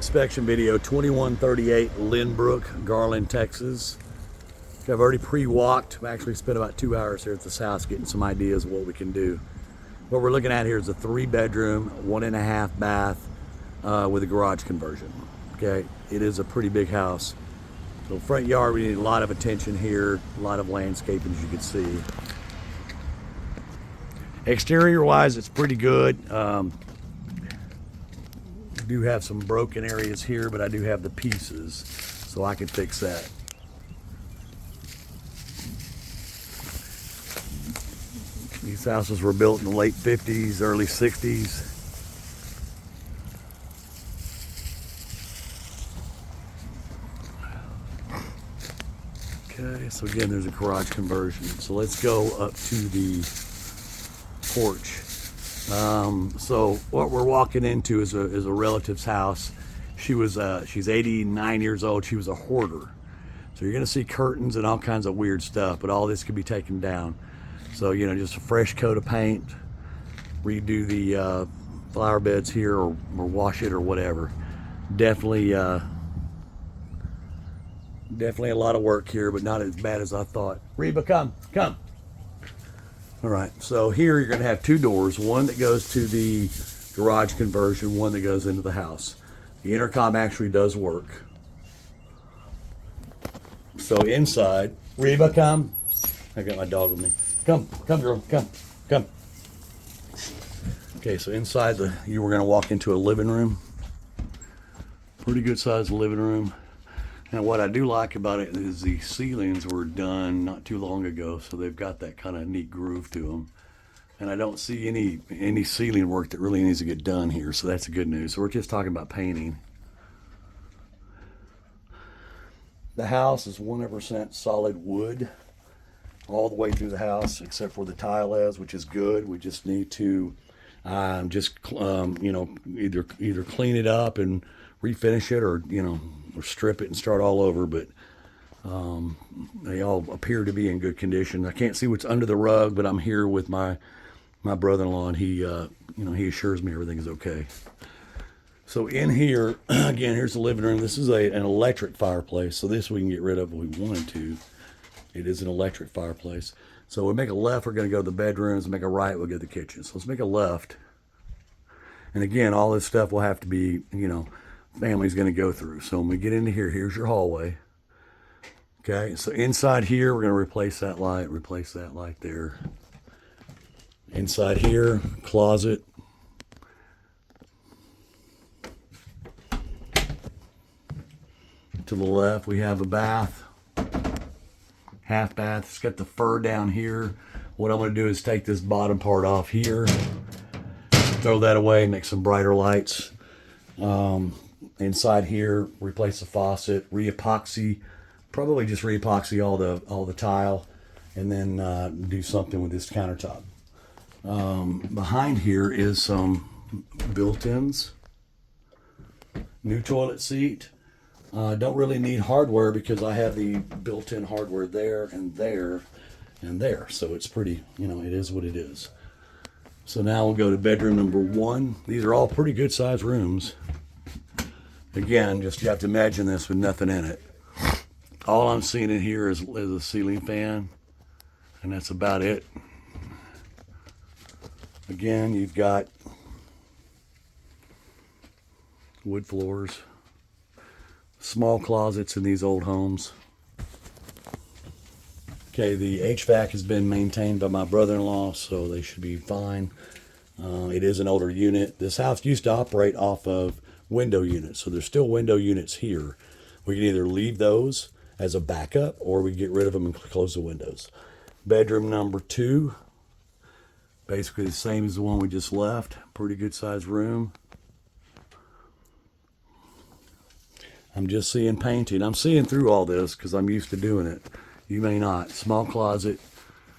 inspection video, 2138 Lynnwood, Garland, Texas. I've already pre-walked. I've actually spent about 2 hours here at this house getting some ideas of what we can do. What we're looking at here is a 3-bedroom, 1.5 bath with a garage conversion. Okay, it is a pretty big house. So front yard, we need a lot of attention here, a lot of landscaping, as you can see. Exterior wise, it's pretty good. Do have some broken areas here, but I do have the pieces, so I can fix that. These houses were built in the late 50s, early 60s. Okay, so again, there's a garage conversion. So let's go up to the porch. So what we're walking into is a relative's house. She's 89 years old. She was a hoarder. So you're gonna see curtains and all kinds of weird stuff, but all this could be taken down. So, you know, just a fresh coat of paint, redo the flower beds here, or wash it or whatever. Definitely a lot of work here, but not as bad as I thought. Reba, come. All right, so here you're gonna have 2 doors, one that goes to the garage conversion, one that goes into the house. The intercom actually does work. So inside, Reba, come. I got my dog with me. Come, girl, come. Okay, so inside you were gonna walk into a living room. Pretty good sized living room. And what I do like about it is the ceilings were done not too long ago, so they've got that kind of neat groove to them. And I don't see any ceiling work that really needs to get done here, so that's good news. So we're just talking about painting. The house is 100% solid wood all the way through the house, except for the tile is, which is good. We just need to you know, either clean it up and refinish it, or or strip it and start all over. But they all appear to be in good condition. I can't see what's under the rug, but I'm here with my brother-in-law, and he he assures me everything is okay. So in here, again, here's the living room. This is an electric fireplace, so this we can get rid of if we wanted to. It is an electric fireplace. So we'll make a left, we're going to go to the bedrooms. Make a right, we'll go to the kitchen. So let's make a left. And again, all this stuff will have to be, family's going to go through. So when we get into here, here's your hallway. Okay, so inside here, we're going to replace that light there. Inside here, closet. To the left, we have a bath. Half bath. It's got the fur down here. What I'm going to do is take this bottom part off here, throw that away, make some brighter lights. Inside here, replace the faucet, re-epoxy, probably just re-epoxy all the tile, and then do something with this countertop. Behind here is some built-ins, new toilet seat. Don't really need hardware because I have the built-in hardware there and there and there. So it's pretty, it is what it is. So now we'll go to bedroom number 1. These are all pretty good sized rooms. Again, you have to imagine this with nothing in it. All I'm seeing in here is a ceiling fan, and that's about it. Again, you've got wood floors. Small closets in these old homes. Okay, the HVAC has been maintained by my brother-in-law, so they should be fine. It is an older unit. This house used to operate off of window units, so there's still window units here. We can either leave those as a backup, or we get rid of them and close the windows. Bedroom number 2, basically the same as the one we just left. Pretty good sized room. I'm just seeing painting. I'm seeing through all this because I'm used to doing it. You may not. Small closet,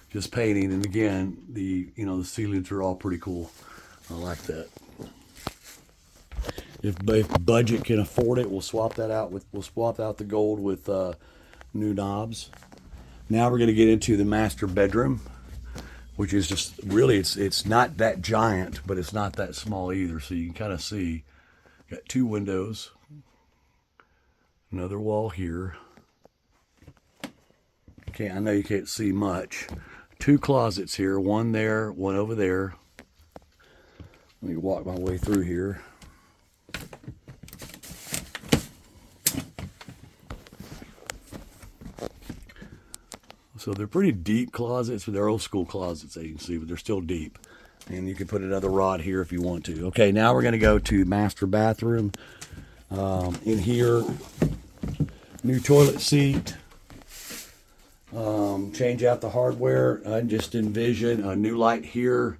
just painting. And again, the ceilings are all pretty cool. I like that. If budget can afford it, we'll swap out the gold with new knobs. Now we're going to get into the master bedroom, which is just really, it's not that giant, but it's not that small either. So you can kind of see Got 2 windows. Another wall here. I know you can't see much. 2 closets here, one there, one over there. Let me walk my way through here. So they're pretty deep closets, but they're old school closets, as you can see, but they're still deep. And you can put another rod here if you want to. Okay, now we're going to go to master bathroom. In here, new toilet seat. Change out the hardware. I just envision a new light here.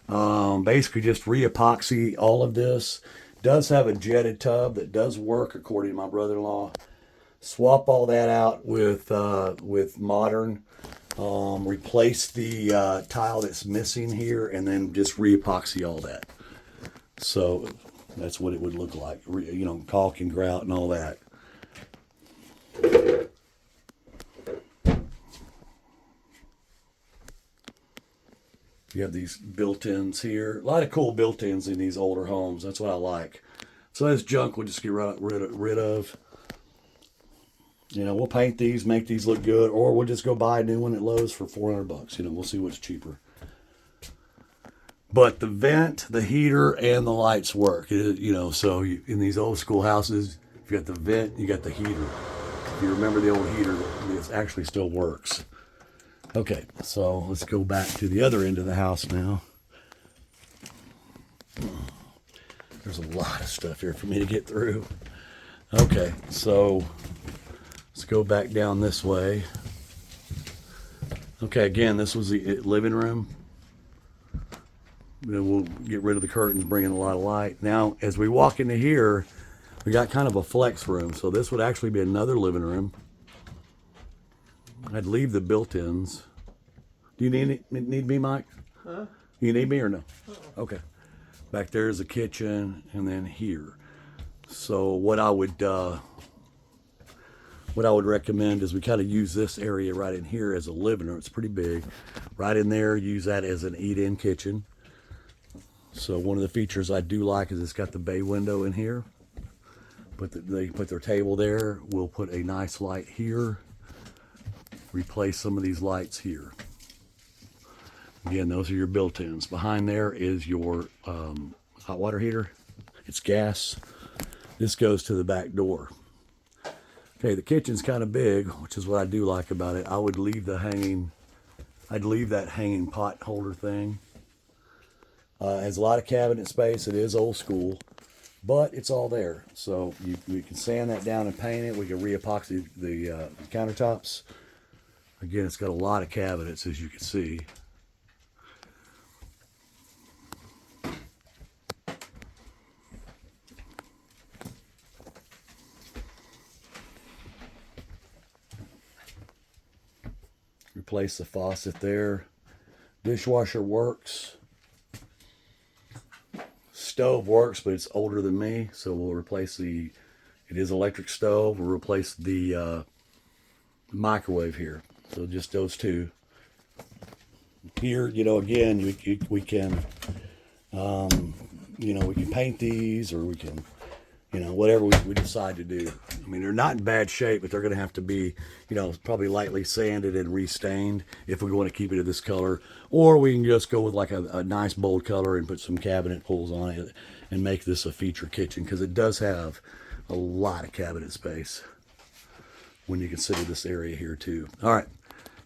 Basically just re-epoxy all of this. Does have a jetted tub that does work according to my brother-in-law. Swap all that out with modern. Replace the tile that's missing here, and then just re-epoxy all that. So that's what it would look like. You know, caulk and grout and all that. You have these built-ins here. A lot of cool built-ins in these older homes. That's what I like. So this junk we'll just get rid of. You know, we'll paint these, make these look good, or we'll just go buy a new one at Lowe's for $400. You know, we'll see what's cheaper. But the vent, the heater, and the lights work. You know, so in these old school houses, if you got the vent, you got the heater. If you remember the old heater, it actually still works. Okay, so let's go back to the other end of the house now. There's a lot of stuff here for me to get through. Okay, so let's go back down this way. Okay, again, this was the living room. Then we'll get rid of the curtains, bring in a lot of light. Now, as we walk into here, we got kind of a flex room. So this would actually be another living room. I'd leave the built-ins. Do you need me, Mike? Huh? You need me or no? Okay. Back there is a kitchen, and then here. So what I would recommend is we kind of use this area right in here as a living room. It's pretty big. Right in there, use that as an eat-in kitchen. So one of the features I do like is it's got the bay window in here. They put their table there. We'll put a nice light here. Replace some of these lights here. Again, those are your built-ins. Behind there is your hot water heater. It's gas. This goes to the back door. Okay, the kitchen's kind of big, which is what I do like about it. I would leave that hanging pot holder thing. It has a lot of cabinet space. It is old school, but it's all there. So we can sand that down and paint it. We can re-epoxy the countertops. Again, it's got a lot of cabinets, as you can see. Replace the faucet there. Dishwasher works. Stove works, but it's older than me, so we'll replace it is electric stove. We'll replace the microwave here. So just those two. Here, you know, again, we can, you know, we can paint these, or we can, you know, whatever we decide to do. I mean, they're not in bad shape, but they're going to have to be, you know, probably lightly sanded and restained if we want to keep it of this color. Or we can just go with like a nice bold color and put some cabinet pulls on it and make this a feature kitchen, because it does have a lot of cabinet space when you consider this area here too. All right,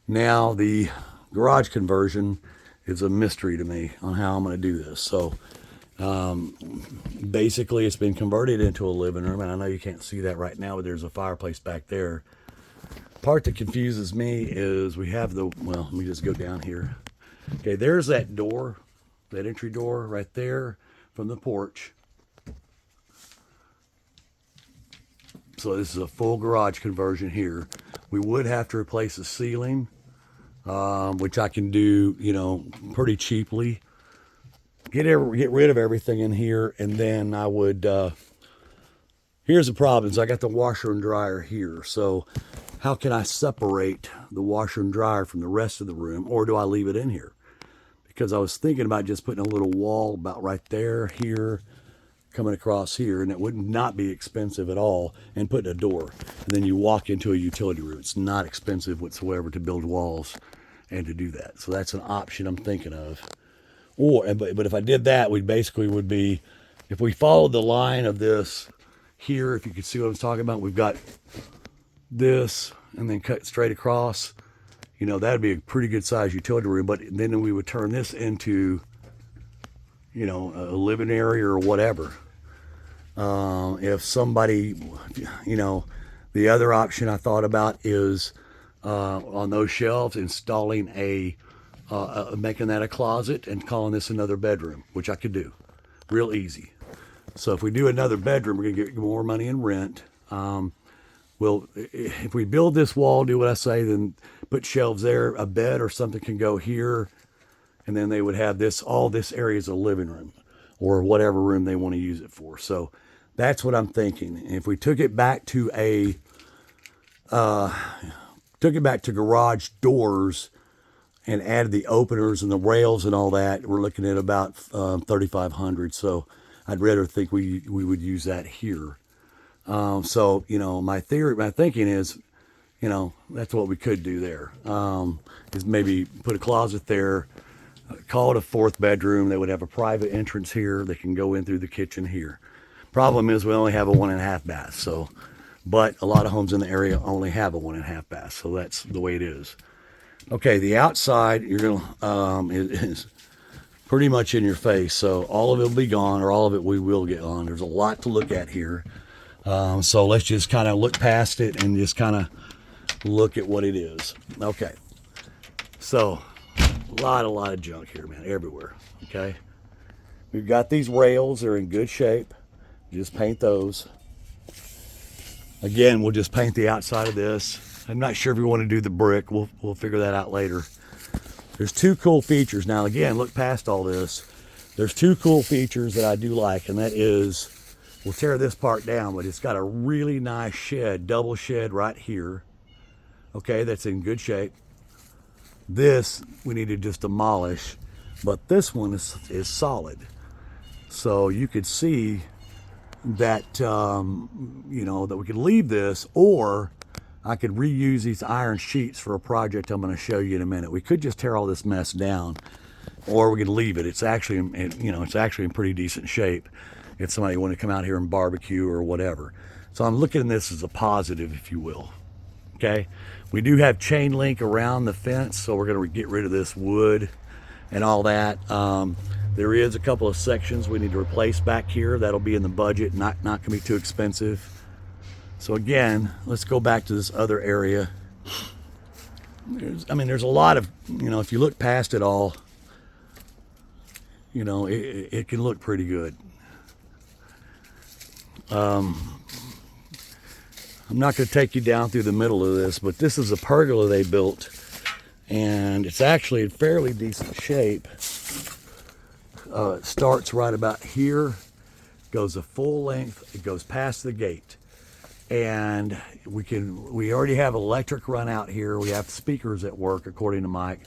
now the garage conversion is a mystery to me on how I'm going to do this. So basically it's been converted into a living room, and I know you can't see that right now, but there's a fireplace back there. Part that confuses me is we have well, let me just go down here. Okay, there's that door, that entry door right there from the porch. So this is a full garage conversion here. We would have to replace the ceiling, which I can do, you know, pretty cheaply. Get rid of everything in here, and then I would, here's the problem, is I got the washer and dryer here. So how can I separate the washer and dryer from the rest of the room, or do I leave it in here? Because I was thinking about just putting a little wall about right there, here, coming across here, and it would not be expensive at all, and putting a door. And then you walk into a utility room. It's not expensive whatsoever to build walls and to do that. So that's an option I'm thinking of. But if I did that, we basically would be, if we followed the line of this here, if you could see what I'm talking about, we've got this and then cut straight across. You know, that'd be a pretty good sized utility room, but then we would turn this into, you know, a living area or whatever. If somebody, you know, the other option I thought about is on those shelves installing making that a closet and calling this another bedroom, which I could do real easy. So if we do another bedroom, we're gonna get more money in rent. Well, if we build this wall, do what I say, then put shelves there, a bed or something can go here, and then they would have this, all this area is a living room or whatever room they want to use it for. So that's what I'm thinking. If we took it back to garage doors and added the openers and the rails and all that, we're looking at about $3,500. So I'd rather think we would use that here. So, you know, my thinking is, you know, that's what we could do there. Is maybe put a closet there, call it a fourth bedroom. They would have a private entrance here. They can go in through the kitchen here. Problem is we only have a 1.5 bath. So, but a lot of homes in the area only have a 1.5 bath. So that's the way it is. Okay. The outside, you're going to, is pretty much in your face. So all of it will be gone, or all of it we will get on. There's a lot to look at here. So let's just kind of look past it and just kind of look at what it is. Okay. So a lot of junk here, man, everywhere. Okay. We've got these rails. They're in good shape. Just paint those. Again, we'll just paint the outside of this. I'm not sure if we want to do the brick. We'll figure that out later. There's two cool features. Now, again, look past all this. There's two cool features that I do like, and that is, we'll tear this part down, but it's got a really nice shed, double shed right here. Okay, that's in good shape. This we need to just demolish, but this one is solid. So you could see that, you know, that we could leave this, or I could reuse these iron sheets for a project I'm going to show you in a minute. We could just tear all this mess down, or we could leave it. It's actually, you know, it's actually in pretty decent shape if somebody want to come out here and barbecue or whatever. So I'm looking at this as a positive, if you will. Okay. We do have chain link around the fence, so we're going to get rid of this wood and all that. There is a couple of sections we need to replace back here. That'll be in the budget, not going to be too expensive. So again, let's go back to this other area. There's a lot of, you know, if you look past it all, you know, it can look pretty good. I'm not going to take you down through the middle of this, but this is a pergola they built, and it's actually in fairly decent shape. It starts right about here, goes a full length, it goes past the gate, and we already have electric run out here. We have speakers at work, according to Mike.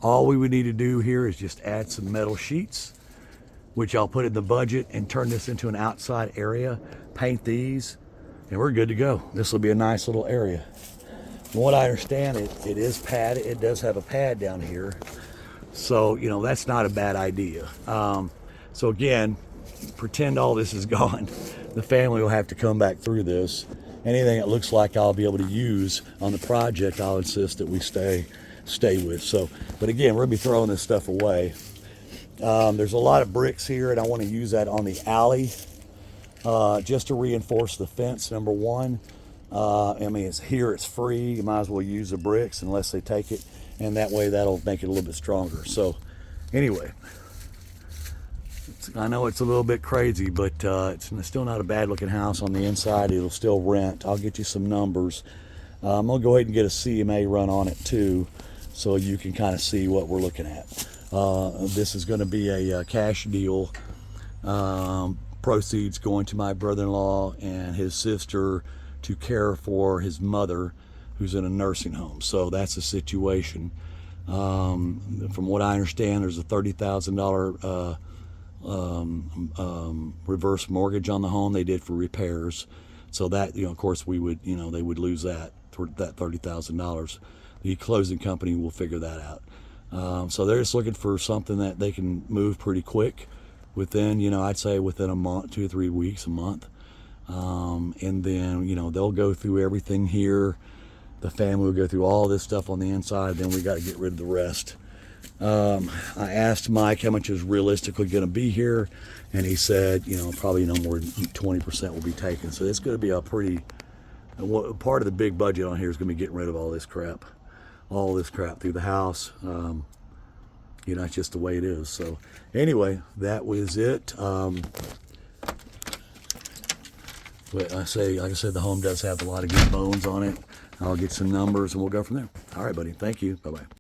All we would need to do here is just add some metal sheets, which I'll put in the budget, and turn this into an outside area, paint these, and we're good to go. This will be a nice little area. From what I understand, it is padded. It does have a pad down here. So, you know, that's not a bad idea. So again, pretend all this is gone. The family will have to come back through this. Anything that looks like I'll be able to use on the project, I'll insist that we stay with. So, but again, we're gonna be throwing this stuff away. There's a lot of bricks here, and I want to use that on the alley just to reinforce the fence, number one. It's here, it's free. You might as well use the bricks unless they take it, and that way that'll make it a little bit stronger. So anyway, I know it's a little bit crazy, but it's still not a bad looking house on the inside. It'll still rent. I'll get you some numbers. I'm gonna go ahead and get a CMA run on it too, so you can kind of see what we're looking at. This is going to be a cash deal. Proceeds going to my brother-in-law and his sister to care for his mother, who's in a nursing home. So that's the situation. From what I understand, there's a $30,000 reverse mortgage on the home. They did for repairs. So that, of course, we would, they would lose that $30,000. The closing company will figure that out. So they're just looking for something that they can move pretty quick within, I'd say within a month, 2 or 3 weeks, a month. And then, they'll go through everything here. The family will go through all this stuff on the inside. Then we got to get rid of the rest. I asked Mike how much is realistically going to be here, and he said, probably no more than 20% will be taken. So it's going to be a pretty, part of the big budget on here is going to be getting rid of all this crap through the house. It's just the way it is. So anyway, that was it. But like I said, the home does have a lot of good bones on it. I'll get some numbers and we'll go from there. All right, buddy. Thank you. Bye-bye.